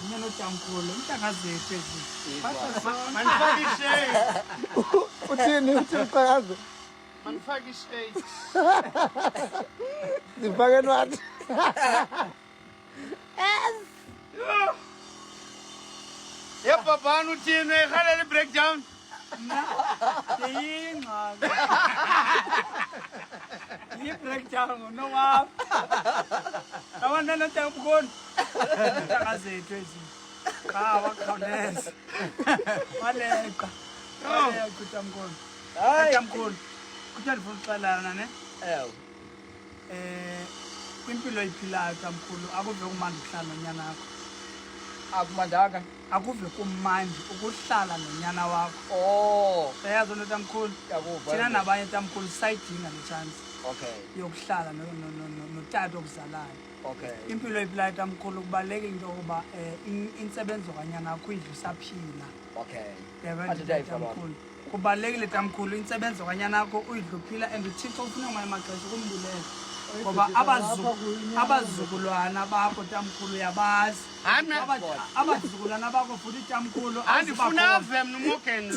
Mina uTamkhulu umntakazethu ezi. Manifaki shade. Uthini umqhakazo? Manifaki shade. Sifake what? Yepha bani uthini ekhalela breakdown. Yingxaki. Breakdown no wa. Abantwana uTamkhulu umntakazethu ezi. Wakhawuleza. Waleqa. uTamkhulu. UTamkhulu. Kuthanda ukuxolana ne? Impilo iphilayo uTamkhulu akuve kumandi ukuhlala nonyana wakho. Akumandanga. Akuve kumandi ukuhlala nonyana wakho. Oh, Uyazi uTamkhulu. yakuva. Thina nabanye uTamkhulu sayidinga le chance Okay. yokuhlala notata okuzalayo. Okay. Impilo iphilayo uTamkhulu kubalulekile into yokuba insebenzo kanyana yakho idla usaphila. Okay. Yabona uTamkhulu. Kubalulekile uTamkhulu insebenzo kanyana yakho uyidla uphila and uThixo ufuna ngamaxesha ukumbulela. Ngoba abazukulwana bakho uTamkhulu yabazi. Abazukulwana bakho futhi uTamkhulu Andifuna ave mna uMorgan.